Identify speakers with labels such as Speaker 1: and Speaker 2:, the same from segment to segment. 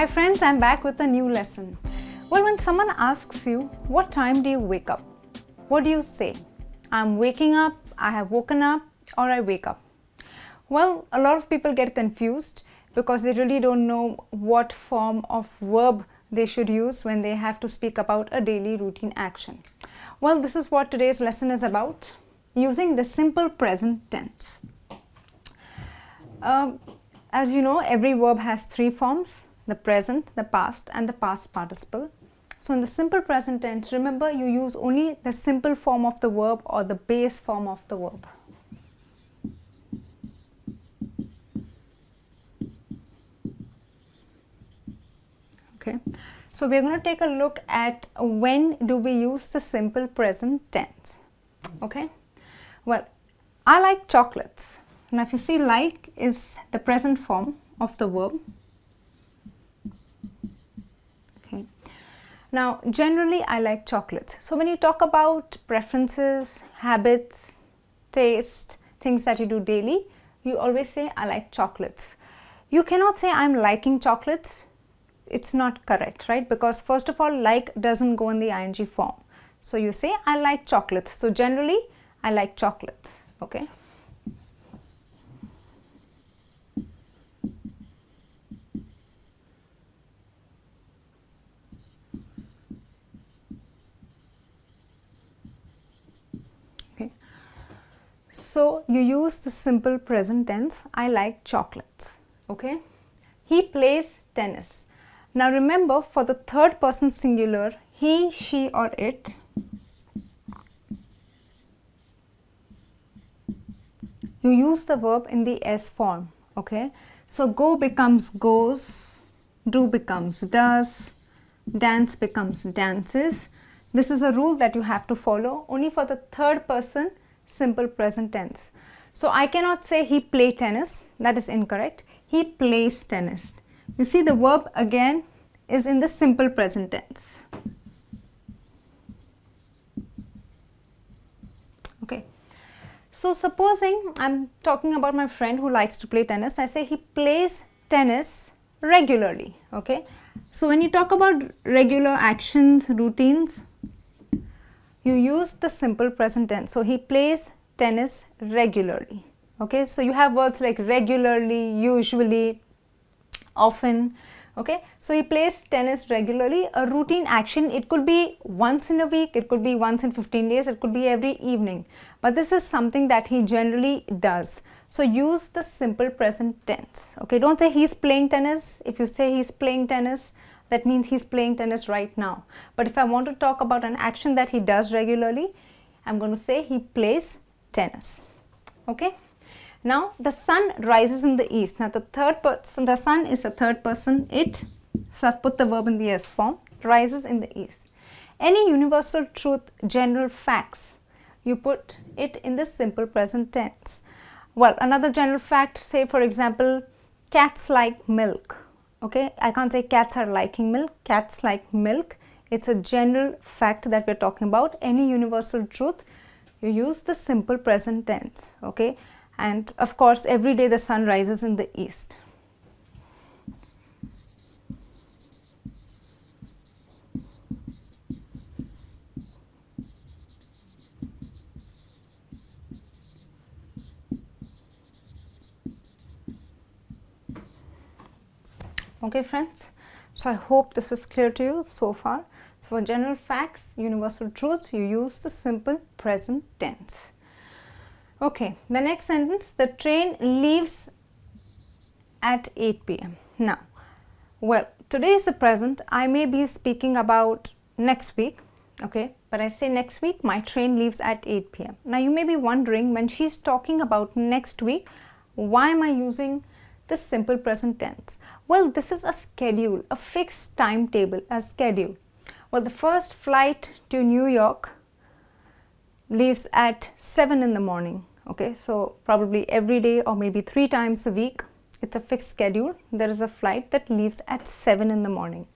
Speaker 1: Hi friends, I'm back with a new lesson. Well, when someone asks you, what time do you wake up? What do you say? I'm waking up, I have woken up, or I wake up. Well, a lot of people get confused because they really don't know what form of verb they should use when they have to speak about a daily routine action. Well, this is what today's lesson is about, using the simple present tense. As you know, every verb has three forms: the present, the past, and the past participle. So in the simple present tense, remember, you use only the simple form of the verb or the base form of the verb. Okay, so we're going to take a look at when do we use the simple present tense. Okay, well, I like chocolates. Now if you see, like is the present form of the verb. Okay, now generally I like chocolates. So when you talk about preferences, habits, taste, things that you do daily, you always say I like chocolates. You cannot say I'm liking chocolates. It's not correct, right? Because first of all, like doesn't go in the ing form. So you say I like chocolates. So generally I like chocolates. Okay. So you use the simple present tense, I like chocolates. Okay. He plays tennis. Now remember, for the third person singular, he, she, or it, you use the verb in the S form. Okay. So go becomes goes, do becomes does, dance becomes dances. This is a rule that you have to follow only for the third person simple present tense. So I cannot say he play tennis. That is incorrect. He plays tennis. You see, the verb again is in the simple present tense. Okay. So supposing I'm talking about my friend who likes to play tennis, I say he plays tennis regularly. Okay. So when you talk about regular actions, routines, you use the simple present tense. So he plays tennis regularly. Okay, so you have words like regularly, usually, often. Okay, so he plays tennis regularly. A routine action, it could be once in a week, it could be once in 15 days, it could be every evening, but this is something that he generally does. So use the simple present tense. Okay, don't say he's playing tennis. If you say he's playing tennis, that means he's playing tennis right now. But if I want to talk about an action that he does regularly, I'm going to say he plays tennis. Okay. Now the sun rises in the east. Now the third person, the sun is a third person, it. So I've put the verb in the S form. Rises in the east. Any universal truth, general facts, you put it in the simple present tense. Well, another general fact, say for example, cats like milk. Okay, I can't say cats are liking milk, cats like milk. It's a general fact that we're talking about. Any universal truth, you use the simple present tense. Okay, and of course every day the sun rises in the east. Okay friends, so I hope this is clear to you so far. So for general facts, universal truths, you use the simple present tense. Okay, the next sentence, the train leaves at 8 p.m. Now, well, today is the present. I may be speaking about next week, okay, but I say next week, my train leaves at 8 p.m. Now, you may be wondering, when she's talking about next week, why am I using the simple present tense? Well, this is a schedule, a fixed timetable, a schedule. Well, the first flight to New York leaves at 7 in the morning. Okay, so probably every day or maybe 3 times a week, it's a fixed schedule. There is a flight that leaves at 7 in the morning.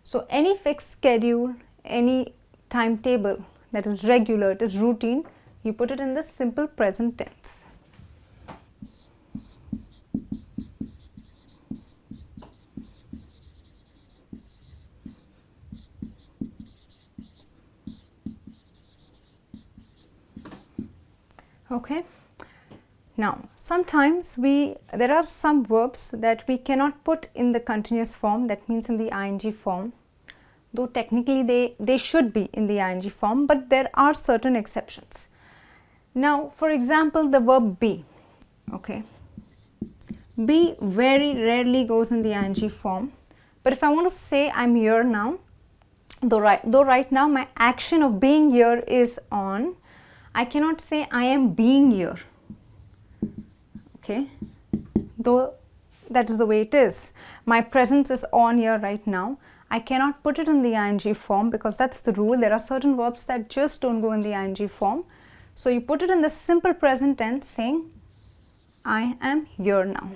Speaker 1: So any fixed schedule, any timetable that is regular, it is routine, you put it in the simple present tense. Okay. Now, sometimes there are some verbs that we cannot put in the continuous form, that means in the ing form, though technically they should be in the ing form, but there are certain exceptions. Now, for example, the verb be. Okay. Be very rarely goes in the ing form, but if I want to say I'm here now, though right now my action of being here is on, I cannot say I am being here. Okay, though that is the way it is. My presence is on here right now. I cannot put it in the ing form because that's the rule. There are certain verbs that just don't go in the ing form. So you put it in the simple present tense saying I am here now.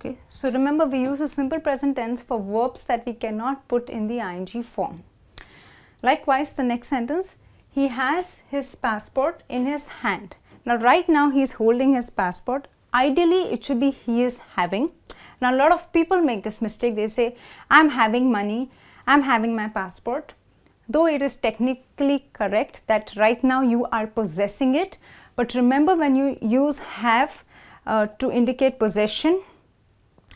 Speaker 1: Okay, so remember, we use a simple present tense for verbs that we cannot put in the ing form. Likewise, the next sentence, he has his passport in his hand. Now, right now he is holding his passport. Ideally, it should be he is having. Now, a lot of people make this mistake. They say, I'm having money, I'm having my passport. Though it is technically correct that right now you are possessing it. But remember, when you use have to indicate possession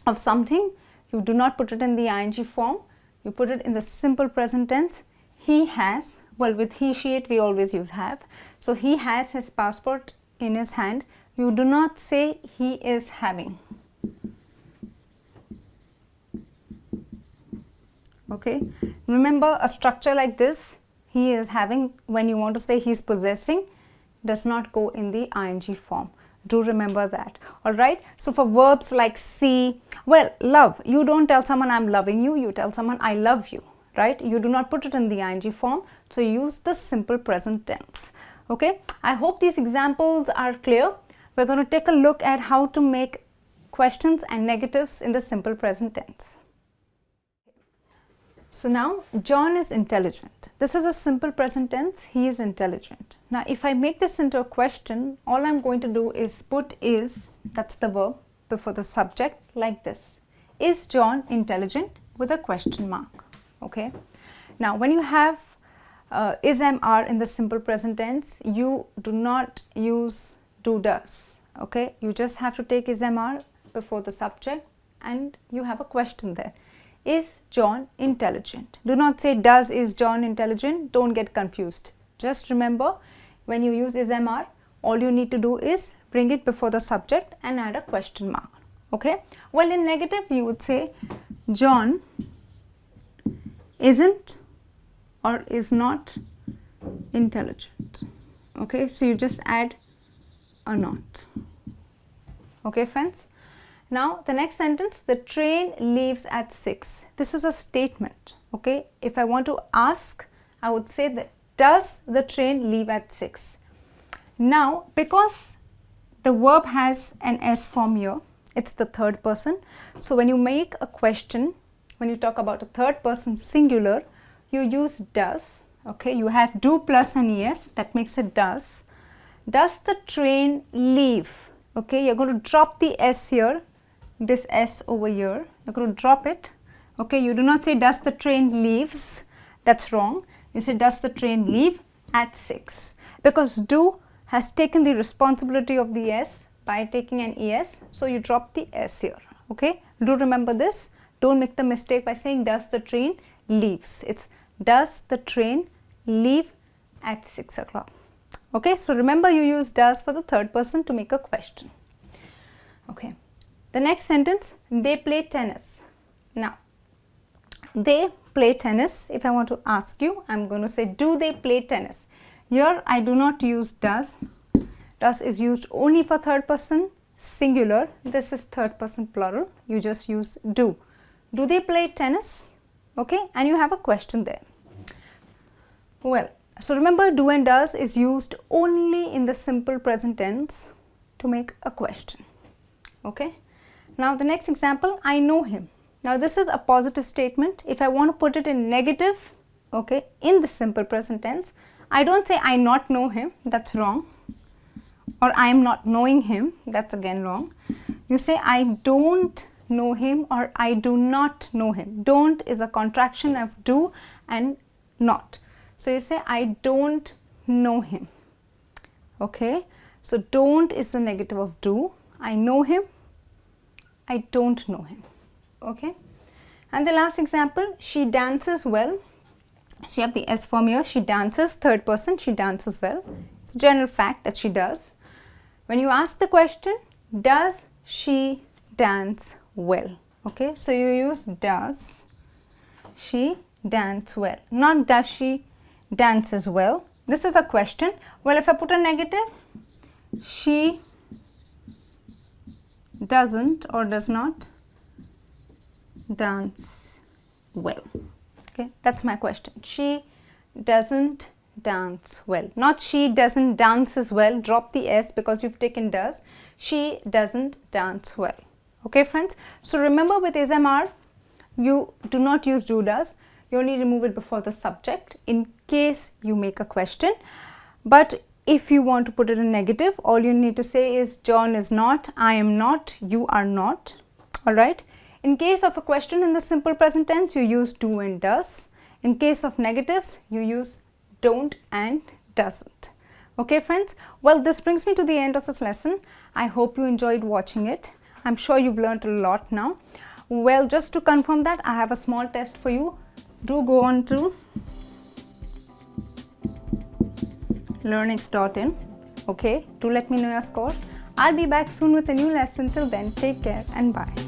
Speaker 1: of something, you do not put it in the ing form, you put it in the simple present tense. He has, well, with he, she, it, we always use have. So he has his passport in his hand. You do not say he is having. Okay, remember, a structure like this, he is having, when you want to say he is possessing, does not go in the ing form. Do remember that. Alright, so for verbs like see, well, love, you don't tell someone I'm loving you, you tell someone I love you, right? You do not put it in the ing form, so use the simple present tense. Okay, I hope these examples are clear. We're going to take a look at how to make questions and negatives in the simple present tense. So now, John is intelligent. This is a simple present tense, he is intelligent. Now, if I make this into a question, all I'm going to do is put is, that's the verb, before the subject like this. Is John intelligent, with a question mark. Okay. Now, when you have is, am, are in the simple present tense, you do not use do, does. Okay. You just have to take is, am, are before the subject and you have a question there. Is John intelligent? Do not say does is John intelligent. Don't get confused. Just remember, when you use is, am, are, all you need to do is bring it before the subject and add a question mark. Okay. Well, in negative you would say John isn't or is not intelligent. Okay. So you just add a not. Okay, friends. Now, the next sentence, the train leaves at 6. This is a statement. Okay. If I want to ask, I would say that does the train leave at 6? Now, because the verb has an S form here, it's the third person. So, when you make a question, when you talk about a third person singular, you use does. Okay. You have do plus an es, that makes it does. Does the train leave? Okay. You're going to drop the S here. This S over here, you're going to drop it. Okay, you do not say does the train leaves, that's wrong. You say does the train leave at 6, because do has taken the responsibility of the S by taking an ES, so you drop the S here. Okay, do remember this. Don't make the mistake by saying does the train leaves. It's does the train leave at 6 o'clock. Okay, so remember, you use does for the third person to make a question. Okay. The next sentence, they play tennis. Now, they play tennis. If I want to ask you, I'm going to say, do they play tennis? Here, I do not use does. Does is used only for third person singular. This is third person plural. You just use do. Do they play tennis? Okay, and you have a question there. Well, so remember, do and does is used only in the simple present tense to make a question. Okay. Now, the next example, I know him. Now, this is a positive statement. If I want to put it in negative, okay, in the simple present tense, I don't say I not know him, that's wrong. or I am not knowing him, that's again wrong. You say I don't know him or I do not know him. Don't is a contraction of do and not. So you say I don't know him. Okay, so don't is the negative of do. I know him, I don't know him. Okay, and the last example, she dances well. So you have the S form here, she dances, third person, she dances well. It's a general fact that she does. When you ask the question, does she dance well? Okay, so you use does she dance well, not does she dances well. This is a question. Well, if I put a negative, she doesn't or does not dance well. Okay, that's my question. She doesn't dance well, not she doesn't dances well. Drop the S because you've taken does. She doesn't dance well. Okay, friends. So remember, with is MR, you do not use do does. You only remove it before the subject in case you make a question. But if you want to put it in negative, all you need to say is John is not, I am not, you are not. Alright. In case of a question in the simple present tense, you use do and does. In case of negatives, you use don't and doesn't. Okay, friends. Well, this brings me to the end of this lesson. I hope you enjoyed watching it. I'm sure you've learned a lot now. Well, just to confirm that, I have a small test for you. Do go on to learnx.in. Okay, do let me know your scores. I'll be back soon with a new lesson. Till then, take care and bye.